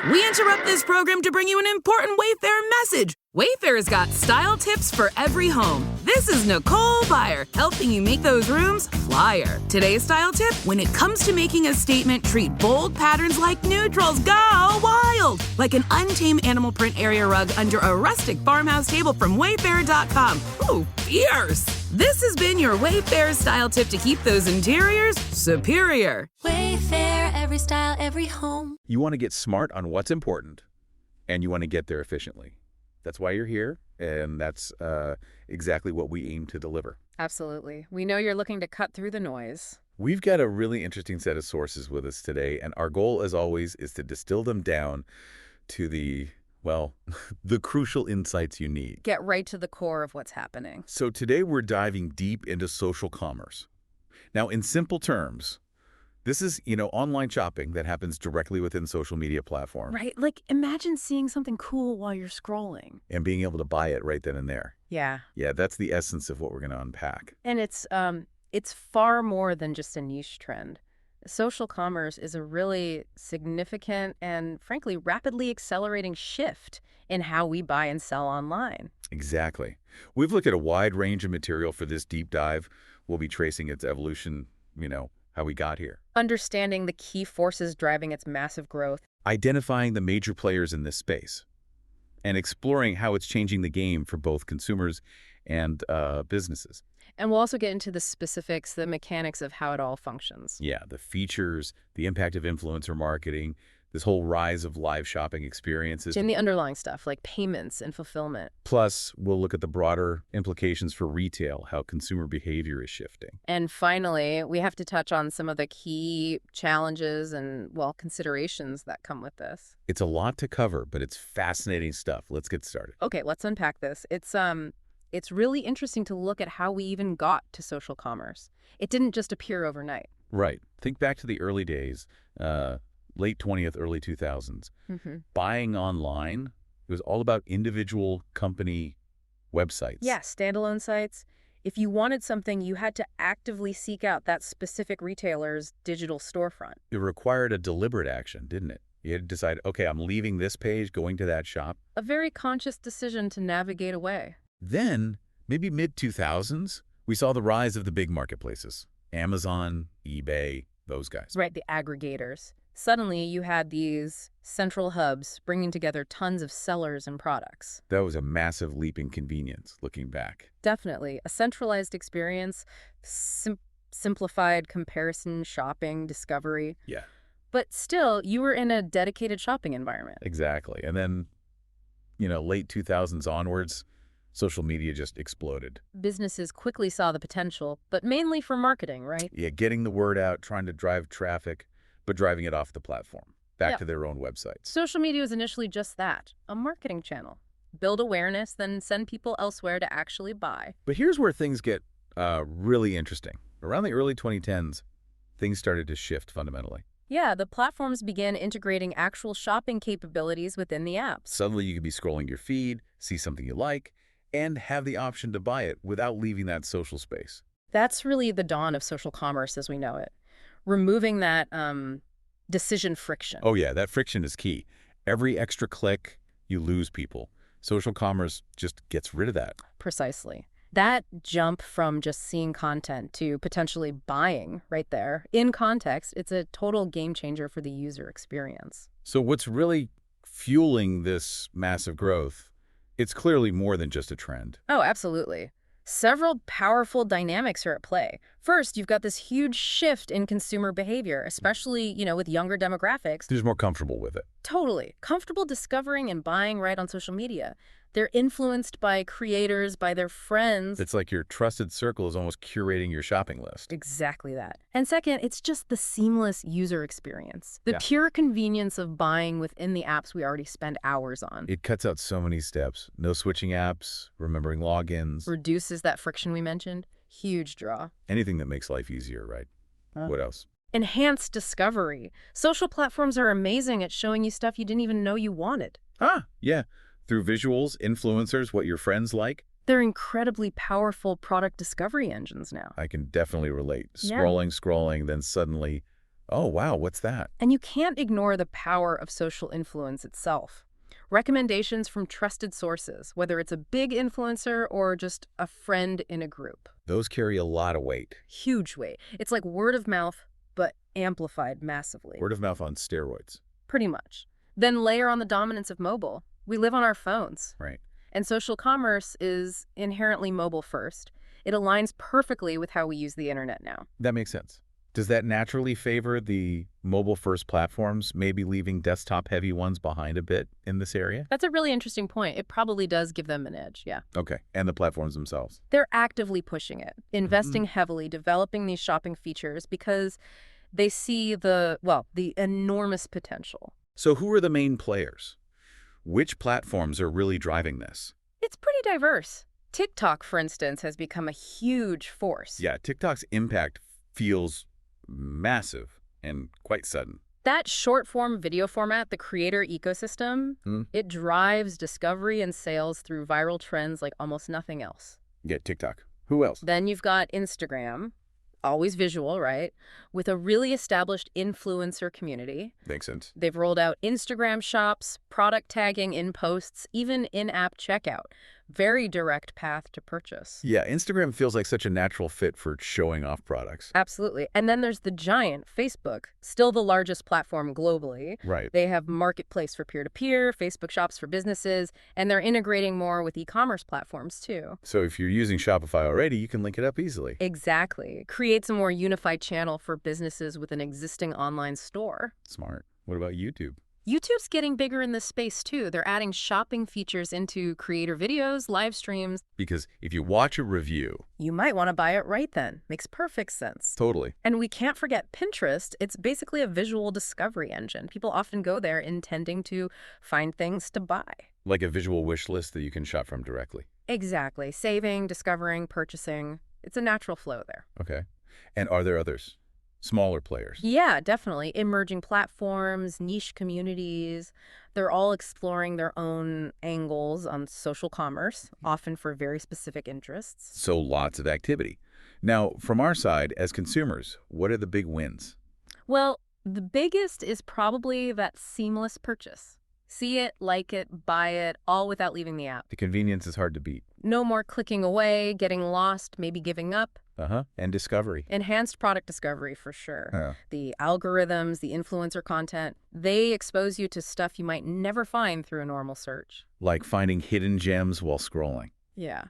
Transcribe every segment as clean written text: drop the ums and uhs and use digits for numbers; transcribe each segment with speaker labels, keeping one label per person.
Speaker 1: We interrupt this program to bring you an important Wayfair message. Wayfair's got style tips for every home. This is Nicole Byer, helping you make those rooms flyer. Today's style tip: when it comes to making a statement, treat bold patterns like neutrals. Go wild! Like an untamed animal print area rug under a rustic farmhouse table from Wayfair.com. Ooh, fierce! This has been your Wayfair style tip to keep those interiors superior.
Speaker 2: Wayfair, every style, every home.
Speaker 3: You want to get smart on what's important, and you want to get there efficiently. That's why you're here, and that's exactly what we aim to deliver.
Speaker 4: Absolutely. We know you're looking to cut through the noise.
Speaker 3: We've got a really interesting set of sources with us today, and our goal, as always, is to distill them down to the crucial insights you need.
Speaker 4: Get right to the core of what's happening.
Speaker 3: So today we're diving deep into social commerce. Now, in simple terms, this is, online shopping that happens directly within social media platforms.
Speaker 4: Right? Like, imagine seeing something cool while you're scrolling.
Speaker 3: And being able to buy it right then and there.
Speaker 4: Yeah.
Speaker 3: Yeah, that's the essence of what we're going to unpack.
Speaker 4: And it's far more than just a niche trend. Social commerce is a really significant and, frankly, rapidly accelerating shift in how we buy and sell online.
Speaker 3: Exactly. We've looked at a wide range of material for this deep dive. We'll be tracing its evolution, how we got here.
Speaker 4: Understanding the key forces driving its massive growth.
Speaker 3: Identifying the major players in this space. And exploring how it's changing the game for both consumers and businesses.
Speaker 4: And we'll also get into the specifics, the mechanics of how it all functions.
Speaker 3: Yeah, the features, the impact of influencer marketing, this whole rise of live shopping experiences.
Speaker 4: And the underlying stuff like payments and fulfillment.
Speaker 3: Plus, we'll look at the broader implications for retail, how consumer behavior is shifting.
Speaker 4: And finally, we have to touch on some of the key challenges and, considerations that come with this.
Speaker 3: It's a lot to cover, but it's fascinating stuff. Let's get started.
Speaker 4: Okay, let's unpack this. It's really interesting to look at how we even got to social commerce. It didn't just appear overnight.
Speaker 3: Right. Think back to the early days, late 20th, early 2000s. Buying online, it was all about individual company websites.
Speaker 4: Yeah, standalone sites. If you wanted something, you had to actively seek out that specific retailer's digital storefront.
Speaker 3: It required a deliberate action, didn't it? You had to decide, okay, I'm leaving this page, going to that shop.
Speaker 4: A very conscious decision to navigate away.
Speaker 3: Then, maybe mid-2000s, we saw the rise of the big marketplaces. Amazon, eBay, those guys.
Speaker 4: Right, the aggregators. Suddenly, you had these central hubs bringing together tons of sellers and products.
Speaker 3: That was a massive leap in convenience, looking back.
Speaker 4: Definitely. A centralized experience, simplified comparison, shopping, discovery.
Speaker 3: Yeah.
Speaker 4: But still, you were in a dedicated shopping environment.
Speaker 3: Exactly. And then, late 2000s onwards, social media just exploded.
Speaker 4: Businesses quickly saw the potential, but mainly for marketing, right?
Speaker 3: Yeah, getting the word out, trying to drive traffic, but driving it off the platform, back to their own websites.
Speaker 4: Social media was initially just that, a marketing channel. Build awareness, then send people elsewhere to actually buy.
Speaker 3: But here's where things get really interesting. Around the early 2010s, things started to shift fundamentally.
Speaker 4: Yeah, the platforms began integrating actual shopping capabilities within the apps.
Speaker 3: Suddenly you could be scrolling your feed, see something you like, and have the option to buy it without leaving that social space.
Speaker 4: That's really the dawn of social commerce as we know it. Removing that decision friction.
Speaker 3: Oh yeah, that friction is key. Every extra click, you lose people. Social commerce just gets rid of that.
Speaker 4: Precisely. That jump from just seeing content to potentially buying right there, in context, it's a total game changer for the user experience.
Speaker 3: So what's really fueling this massive growth? It's clearly more than just a trend.
Speaker 4: Oh, absolutely. Several powerful dynamics are at play. First, you've got this huge shift in consumer behavior, especially, with younger demographics.
Speaker 3: They're just more comfortable with it.
Speaker 4: Totally. Comfortable discovering and buying right on social media. They're influenced by creators, by their friends.
Speaker 3: It's like your trusted circle is almost curating your shopping list.
Speaker 4: Exactly that. And second, it's just the seamless user experience. The pure convenience of buying within the apps we already spend hours on.
Speaker 3: It cuts out so many steps. No switching apps, remembering logins.
Speaker 4: Reduces that friction we mentioned. Huge draw.
Speaker 3: Anything that makes life easier, right? What else?
Speaker 4: Enhanced discovery. Social platforms are amazing at showing you stuff you didn't even know you wanted.
Speaker 3: Yeah. Through visuals, influencers, what your friends like.
Speaker 4: They're incredibly powerful product discovery engines now.
Speaker 3: I can definitely relate. Scrolling, then suddenly, Oh, wow, what's that?
Speaker 4: And you can't ignore the power of social influence itself. Recommendations from trusted sources, whether it's a big influencer or just a friend in a group.
Speaker 3: Those carry a lot of weight.
Speaker 4: Huge weight. It's like word of mouth, but amplified massively.
Speaker 3: Word of mouth on steroids.
Speaker 4: Pretty much. Then layer on the dominance of mobile. We live on our phones.
Speaker 3: Right.
Speaker 4: And social commerce is inherently mobile first. It aligns perfectly with how we use the internet now.
Speaker 3: That makes sense. Does that naturally favor the mobile-first platforms, maybe leaving desktop-heavy ones behind a bit in this area?
Speaker 4: That's a really interesting point. It probably does give them an edge, yeah.
Speaker 3: Okay, and the platforms themselves.
Speaker 4: They're actively pushing it, investing heavily, developing these shopping features because they see the enormous potential.
Speaker 3: So who are the main players? Which platforms are really driving this?
Speaker 4: It's pretty diverse. TikTok, for instance, has become a huge force.
Speaker 3: Yeah, TikTok's impact feels massive and quite sudden.
Speaker 4: That short-form video format, the creator ecosystem, it drives discovery and sales through viral trends like almost nothing else.
Speaker 3: Yeah, TikTok. Who else?
Speaker 4: Then you've got Instagram, always visual, right? With a really established influencer community.
Speaker 3: Makes sense.
Speaker 4: They've rolled out Instagram shops, product tagging in posts, even in-app checkout. Very direct path to purchase.
Speaker 3: Yeah, Instagram feels like such a natural fit for showing off products.
Speaker 4: Absolutely. And then there's the giant Facebook, still the largest platform globally.
Speaker 3: Right.
Speaker 4: They have Marketplace for peer-to-peer, Facebook shops for businesses, and they're integrating more with e-commerce platforms too.
Speaker 3: So if you're using Shopify already, you can link it up easily.
Speaker 4: Exactly. Creates a more unified channel for businesses with an existing online store.
Speaker 3: Smart. What about YouTube?
Speaker 4: YouTube's getting bigger in this space too. They're adding shopping features into creator videos, live streams.
Speaker 3: Because if you watch a review...
Speaker 4: You might want to buy it right then. Makes perfect sense.
Speaker 3: Totally.
Speaker 4: And we can't forget Pinterest. It's basically a visual discovery engine. People often go there intending to find things to buy.
Speaker 3: Like a visual wish list that you can shop from directly.
Speaker 4: Exactly. Saving, discovering, purchasing. It's a natural flow there.
Speaker 3: Okay. And are there others? Smaller players?
Speaker 4: Yeah, definitely. Emerging platforms, niche communities. They're all exploring their own angles on social commerce, often for very specific interests.
Speaker 3: So lots of activity. Now, from our side, as consumers, what are the big wins?
Speaker 4: Well, the biggest is probably that seamless purchase. See it, like it, buy it, all without leaving the app.
Speaker 3: The convenience is hard to beat.
Speaker 4: No more clicking away, getting lost, maybe giving up.
Speaker 3: And discovery.
Speaker 4: Enhanced product discovery for sure.
Speaker 3: Yeah.
Speaker 4: The algorithms, the influencer content, they expose you to stuff you might never find through a normal search.
Speaker 3: Like finding hidden gems while scrolling.
Speaker 4: Yeah.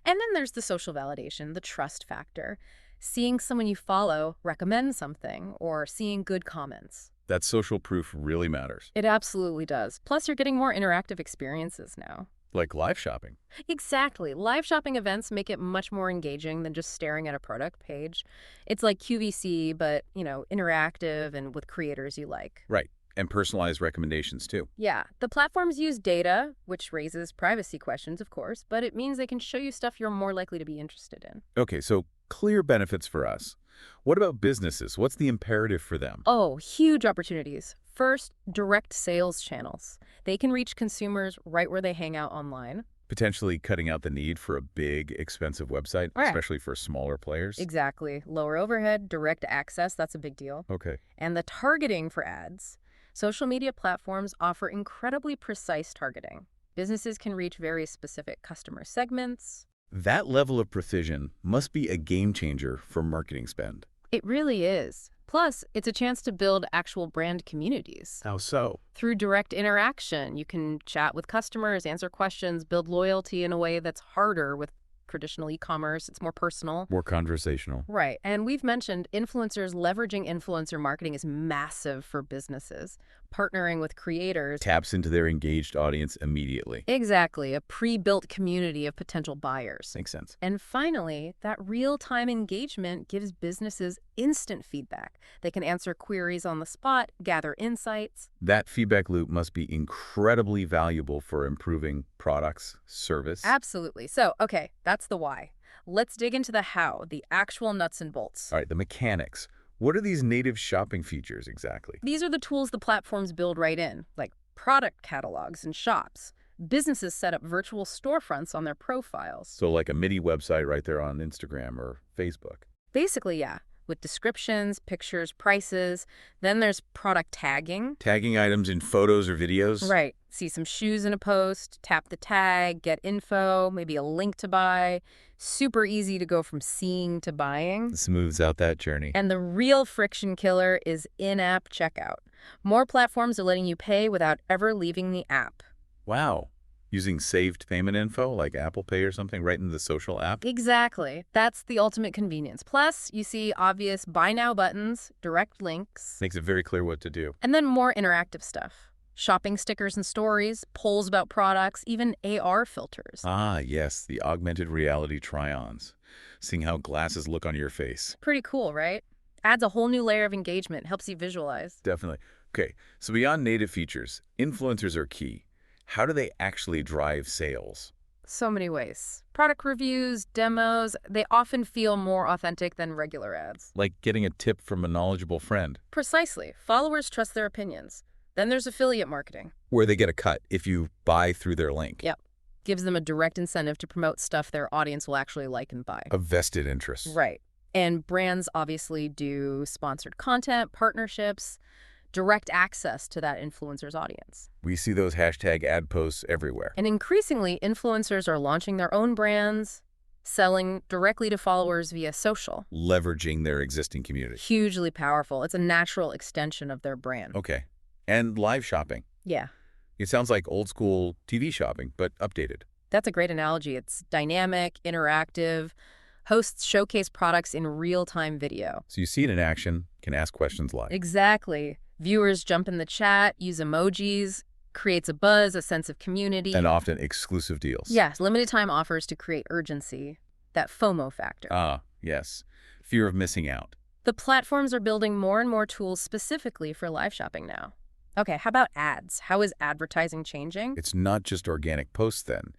Speaker 4: And then there's the social validation, the trust factor. Seeing someone you follow recommend something or seeing good comments.
Speaker 3: That social proof really matters.
Speaker 4: It absolutely does. Plus, you're getting more interactive experiences now.
Speaker 3: Like live shopping.
Speaker 4: Exactly. Live shopping events make it much more engaging than just staring at a product page. It's like QVC, but, interactive and with creators you like.
Speaker 3: Right. And personalized recommendations, too.
Speaker 4: Yeah. The platforms use data, which raises privacy questions, of course, but it means they can show you stuff you're more likely to be interested in.
Speaker 3: Okay, so clear benefits for us. What about businesses? What's the imperative for them?
Speaker 4: Oh, huge opportunities. First, direct sales channels. They can reach consumers right where they hang out online.
Speaker 3: Potentially cutting out the need for a big, expensive website,
Speaker 4: Right.
Speaker 3: especially for smaller players.
Speaker 4: Exactly. Lower overhead, direct access, that's a big deal.
Speaker 3: Okay.
Speaker 4: And the targeting for ads. Social media platforms offer incredibly precise targeting. Businesses can reach very specific customer segments.
Speaker 3: That level of precision must be a game changer for marketing spend.
Speaker 4: It really is. Plus, it's a chance to build actual brand communities.
Speaker 3: How so?
Speaker 4: Through direct interaction, you can chat with customers, answer questions, build loyalty in a way that's harder with traditional e-commerce. It's more personal.
Speaker 3: More conversational.
Speaker 4: Right. And we've mentioned influencers leveraging influencer marketing is massive for businesses. Partnering with creators.
Speaker 3: Taps into their engaged audience immediately.
Speaker 4: Exactly. A pre-built community of potential buyers.
Speaker 3: Makes sense.
Speaker 4: And finally, that real-time engagement gives businesses instant feedback. They can answer queries on the spot, gather insights.
Speaker 3: That feedback loop must be incredibly valuable for improving products, service.
Speaker 4: Absolutely. So, okay, that's the why. Let's dig into the how, the actual nuts and bolts.
Speaker 3: All right, the mechanics. What are these native shopping features exactly?
Speaker 4: These are the tools the platforms build right in, like product catalogs and shops. Businesses set up virtual storefronts on their profiles.
Speaker 3: So like a mini website right there on Instagram or Facebook.
Speaker 4: Basically, yeah. with descriptions, pictures, prices. Then there's product tagging.
Speaker 3: Tagging items in photos or videos?
Speaker 4: Right. See some shoes in a post, tap the tag, get info, maybe a link to buy. Super easy to go from seeing to buying.
Speaker 3: Smooths out that journey.
Speaker 4: And the real friction killer is in-app checkout. More platforms are letting you pay without ever leaving the app.
Speaker 3: Wow. Using saved payment info like Apple Pay or something right in the social app?
Speaker 4: Exactly. That's the ultimate convenience. Plus, you see obvious buy now buttons, direct links,
Speaker 3: Makes it very clear what to do.
Speaker 4: and then more interactive stuff. Shopping stickers and stories, polls about products, even AR filters.
Speaker 3: Ah, yes, the augmented reality try-ons. Seeing how glasses look on your face.
Speaker 4: Pretty cool, right? Adds a whole new layer of engagement, helps you visualize.
Speaker 3: Definitely. Okay, so beyond native features, influencers are key. How do they actually drive sales?
Speaker 4: So many ways. Product reviews, demos, they often feel more authentic than regular ads.
Speaker 3: Like getting a tip from a knowledgeable friend,
Speaker 4: Precisely. Followers trust their opinions. Then there's affiliate marketing.
Speaker 3: where they get a cut if you buy through their link.
Speaker 4: Yep. Gives them a direct incentive to promote stuff their audience will actually like and buy.
Speaker 3: A vested interest.
Speaker 4: Right. And brands obviously do sponsored content, partnerships, direct access to that influencer's audience.
Speaker 3: We see those hashtag ad posts everywhere.
Speaker 4: And increasingly, influencers are launching their own brands, selling directly to followers via social.
Speaker 3: Leveraging their existing community.
Speaker 4: Hugely powerful. It's a natural extension of their brand.
Speaker 3: Okay. And live shopping.
Speaker 4: Yeah,
Speaker 3: It sounds like old school TV shopping, but updated.
Speaker 4: that's a great analogy. It's dynamic, interactive. Hosts showcase products in real-time video.
Speaker 3: So you see it in action, can ask questions live.
Speaker 4: Exactly. Viewers jump in the chat, use emojis, creates a buzz, a sense of community.
Speaker 3: And often exclusive deals.
Speaker 4: Yes, limited time offers to create urgency, that FOMO factor.
Speaker 3: Ah, yes. Fear of missing out.
Speaker 4: The platforms are building more and more tools specifically for live shopping now. Okay, how about ads? How is advertising changing?
Speaker 3: It's not just organic posts then.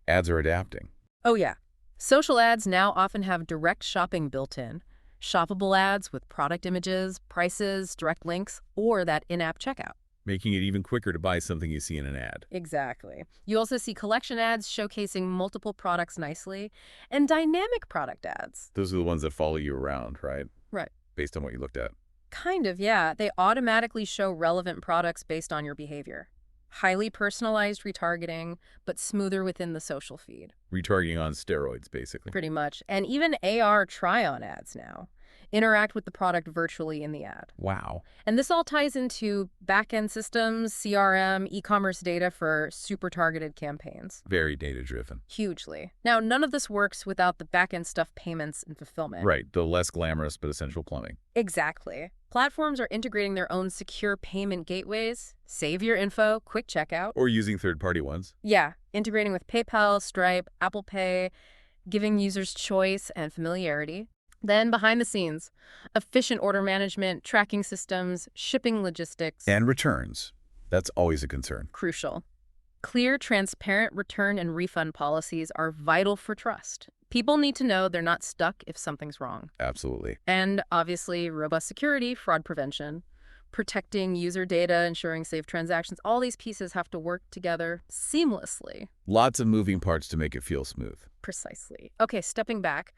Speaker 3: Ads are adapting.
Speaker 4: Oh yeah. Social ads now often have direct shopping built in. Shoppable ads with product images, prices, direct links, or that in-app checkout.
Speaker 3: Making it even quicker to buy something you see in an ad.
Speaker 4: Exactly. You also see collection ads showcasing multiple products nicely, and dynamic product ads.
Speaker 3: Those are the ones that follow you around, right?
Speaker 4: Right.
Speaker 3: Based on what you looked at.
Speaker 4: Kind of, yeah. They automatically show relevant products based on your behavior. Highly personalized retargeting, but smoother within the social feed.
Speaker 3: Retargeting on steroids, basically.
Speaker 4: Pretty much. And even AR try-on ads now. Interact with the product virtually in the ad.
Speaker 3: Wow.
Speaker 4: And this all ties into back-end systems, CRM, e-commerce data for super targeted campaigns.
Speaker 3: Very data-driven.
Speaker 4: Hugely. Now, none of this works without the back-end stuff, payments and fulfillment.
Speaker 3: Right, the less glamorous but essential plumbing.
Speaker 4: Exactly. Platforms are integrating their own secure payment gateways, save your info, quick checkout.
Speaker 3: Or using third-party ones.
Speaker 4: Yeah, integrating with PayPal, Stripe, Apple Pay, giving users choice and familiarity. Then behind the scenes, efficient order management, tracking systems, shipping logistics.
Speaker 3: And returns. That's always a concern.
Speaker 4: Crucial. Clear, transparent return and refund policies are vital for trust. People need to know they're not stuck if something's wrong.
Speaker 3: Absolutely.
Speaker 4: And obviously, robust security, fraud prevention, protecting user data, ensuring safe transactions. All these pieces have to work together seamlessly.
Speaker 3: Lots of moving parts to make it feel smooth.
Speaker 4: Precisely. Okay, stepping back.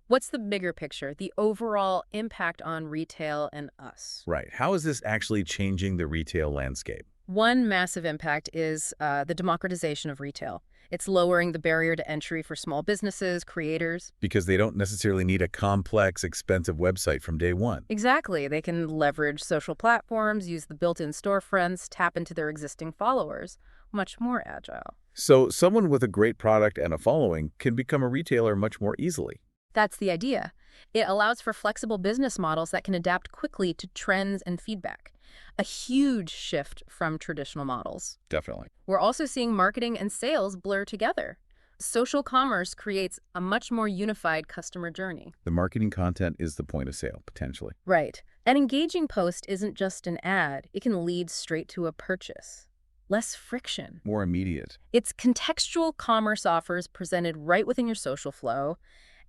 Speaker 4: What's the bigger picture, the overall impact on retail and us?
Speaker 3: Right. How is this actually changing the retail landscape?
Speaker 4: One massive impact is the democratization of retail. It's lowering the barrier to entry for small businesses, creators.
Speaker 3: Because they don't necessarily need a complex, expensive website from day one.
Speaker 4: Exactly. They can leverage social platforms, use the built-in storefronts, tap into their existing followers. Much more agile.
Speaker 3: So someone with a great product and a following can become a retailer much more easily.
Speaker 4: That's the idea. It allows for flexible business models that can adapt quickly to trends and feedback. A huge shift from traditional models.
Speaker 3: Definitely.
Speaker 4: We're also seeing marketing and sales blur together. Social commerce creates a much more unified customer journey.
Speaker 3: The marketing content is the point of sale, potentially.
Speaker 4: Right. An engaging post isn't just an ad. It can lead straight to a purchase. Less friction.
Speaker 3: More immediate.
Speaker 4: It's contextual commerce offers presented right within your social flow.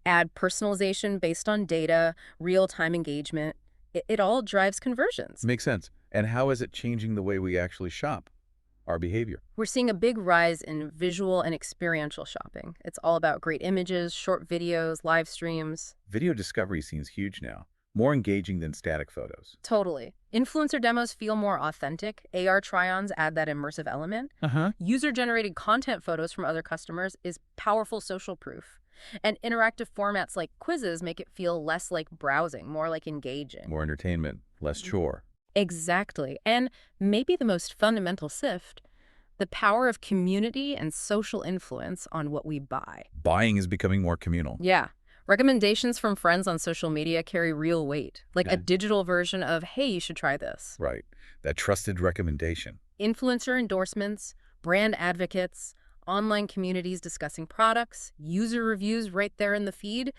Speaker 4: Ad personalization based on data, real-time engagement. It all drives conversions.
Speaker 3: Makes sense. And how is it changing the way we actually shop? Our behavior.
Speaker 4: We're seeing a big rise in visual and experiential shopping. It's all about great images, short videos, live streams.
Speaker 3: Video discovery seems huge now. More engaging than static photos.
Speaker 4: Totally. Influencer demos feel more authentic. AR try-ons add that immersive element. User-generated content photos from other customers is powerful social proof. And interactive formats like quizzes make it feel less like browsing, more like engaging.
Speaker 3: More entertainment, less chore.
Speaker 4: Exactly. And maybe the most fundamental shift, the power of community and social influence on what we buy.
Speaker 3: Buying is becoming more communal.
Speaker 4: Yeah. Recommendations from friends on social media carry real weight, like a digital version of, hey, you should try this.
Speaker 3: Right. That trusted recommendation.
Speaker 4: Influencer endorsements, brand advocates, online communities discussing products, user reviews right there in the feed.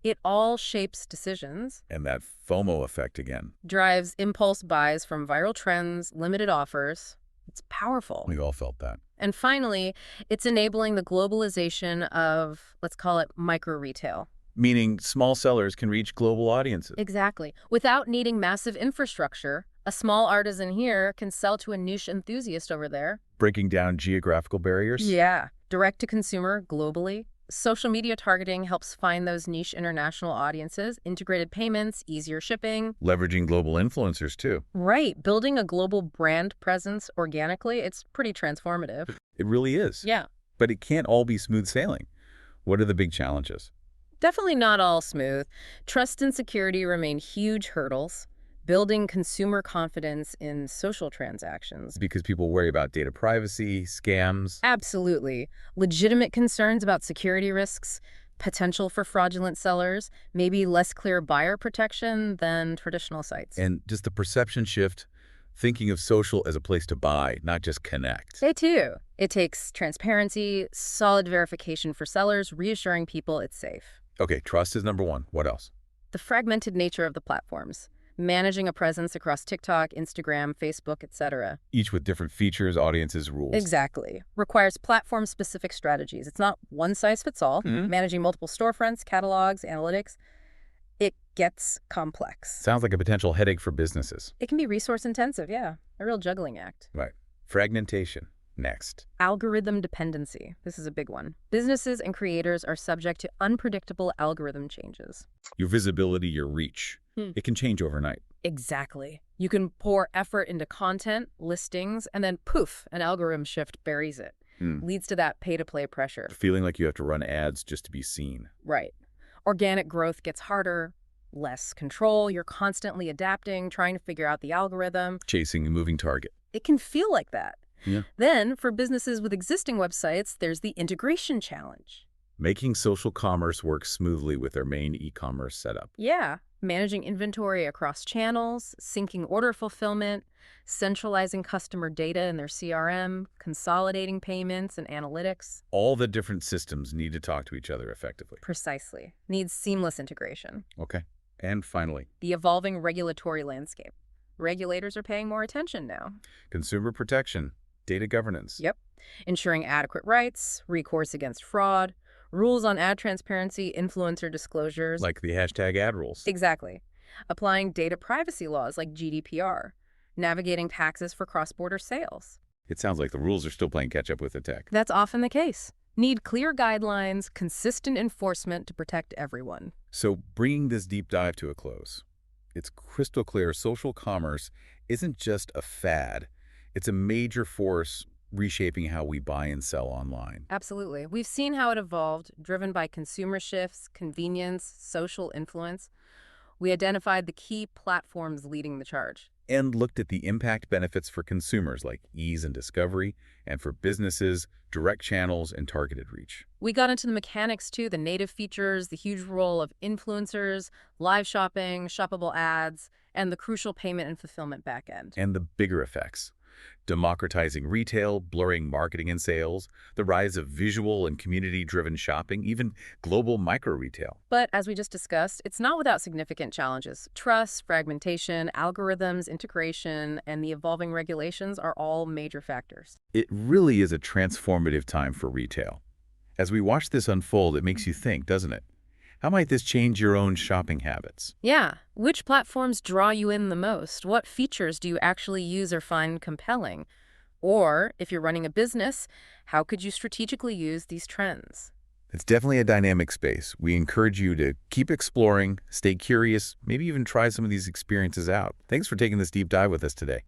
Speaker 4: It all shapes decisions.
Speaker 3: And that FOMO effect again.
Speaker 4: Drives impulse buys from viral trends, limited offers. It's powerful.
Speaker 3: We've all felt that.
Speaker 4: And finally, it's enabling the globalization of, let's call it, micro-retail.
Speaker 3: Meaning small sellers can reach global audiences.
Speaker 4: Exactly. Without needing massive infrastructure, a small artisan here can sell to a niche enthusiast over there.
Speaker 3: Breaking down geographical barriers.
Speaker 4: Yeah. Direct to consumer globally. Social media targeting helps find those niche international audiences, integrated payments, easier shipping.
Speaker 3: Leveraging global influencers too.
Speaker 4: Right. Building a global brand presence organically, it's pretty transformative.
Speaker 3: It really is.
Speaker 4: Yeah.
Speaker 3: But it can't all be smooth sailing. What are the big challenges?
Speaker 4: Definitely not all smooth. Trust and security remain huge hurdles. Building consumer confidence in social transactions.
Speaker 3: Because people worry about data privacy, scams.
Speaker 4: Absolutely. Legitimate concerns about security risks, potential for fraudulent sellers, maybe less clear buyer protection than traditional sites.
Speaker 3: And just the perception shift, thinking of social as a place to buy, not just connect.
Speaker 4: They too. It takes transparency, solid verification for sellers, reassuring people it's safe.
Speaker 3: Okay, trust is number one. What else?
Speaker 4: The fragmented nature of the platforms. Managing a presence across TikTok, Instagram, Facebook, etc.
Speaker 3: Each with different features, audiences, rules.
Speaker 4: Exactly. Requires platform-specific strategies. It's not one size fits all. Managing multiple storefronts, catalogs, analytics. It gets complex.
Speaker 3: Sounds like a potential headache for businesses.
Speaker 4: It can be resource-intensive, yeah. A real juggling act.
Speaker 3: Right. Fragmentation. Next.
Speaker 4: Algorithm dependency. This is a big one. Businesses and creators are subject to unpredictable algorithm changes.
Speaker 3: Your visibility, your reach. It can change overnight.
Speaker 4: Exactly. You can pour effort into content, listings, and then poof, an algorithm shift buries it. Leads to that pay-to-play pressure.
Speaker 3: Feeling like you have to run ads just to be seen.
Speaker 4: Right. Organic growth gets harder, less control. You're constantly adapting, trying to figure out the algorithm.
Speaker 3: Chasing a moving target.
Speaker 4: It can feel like that.
Speaker 3: Yeah.
Speaker 4: Then, for businesses with existing websites, there's the integration challenge.
Speaker 3: Making social commerce work smoothly with their main e-commerce setup.
Speaker 4: Yeah. Managing inventory across channels, syncing order fulfillment, centralizing customer data in their CRM, consolidating payments and analytics.
Speaker 3: All the different systems need to talk to each other effectively.
Speaker 4: Precisely. Needs seamless integration.
Speaker 3: Okay. And finally,
Speaker 4: The evolving regulatory landscape. Regulators are paying more attention now.
Speaker 3: consumer protection, data governance.
Speaker 4: Yep. Ensuring adequate rights, recourse against fraud, rules on ad transparency, influencer disclosures.
Speaker 3: Like the hashtag ad rules.
Speaker 4: Exactly. Applying data privacy laws like GDPR. Navigating taxes for cross-border sales.
Speaker 3: It sounds like the rules are still playing catch up with the tech.
Speaker 4: That's often the case. Need clear guidelines, consistent enforcement to protect everyone.
Speaker 3: So bringing this deep dive to a close, it's crystal clear social commerce isn't just a fad. It's a major force reshaping how we buy and sell online.
Speaker 4: Absolutely. We've seen how it evolved, driven by consumer shifts, convenience, social influence. We identified the key platforms leading the charge.
Speaker 3: And looked at the impact benefits for consumers like ease and discovery, and for businesses, direct channels, and targeted reach.
Speaker 4: We got into the mechanics too, the native features, the huge role of influencers, live shopping, shoppable ads, and the crucial payment and fulfillment backend.
Speaker 3: And the bigger effects. Democratizing retail, blurring marketing and sales, the rise of visual and community-driven shopping, even global micro-retail.
Speaker 4: But as we just discussed, it's not without significant challenges. Trust, fragmentation, algorithms, integration, and the evolving regulations are all major factors.
Speaker 3: It really is a transformative time for retail. As we watch this unfold, it makes you think, doesn't it? How might this change your own shopping habits?
Speaker 4: Yeah. Which platforms draw you in the most? What features do you actually use or find compelling? Or, if you're running a business, how could you strategically use these trends?
Speaker 3: It's definitely a dynamic space. We encourage you to keep exploring, stay curious, maybe even try some of these experiences out. Thanks for taking this deep dive with us today.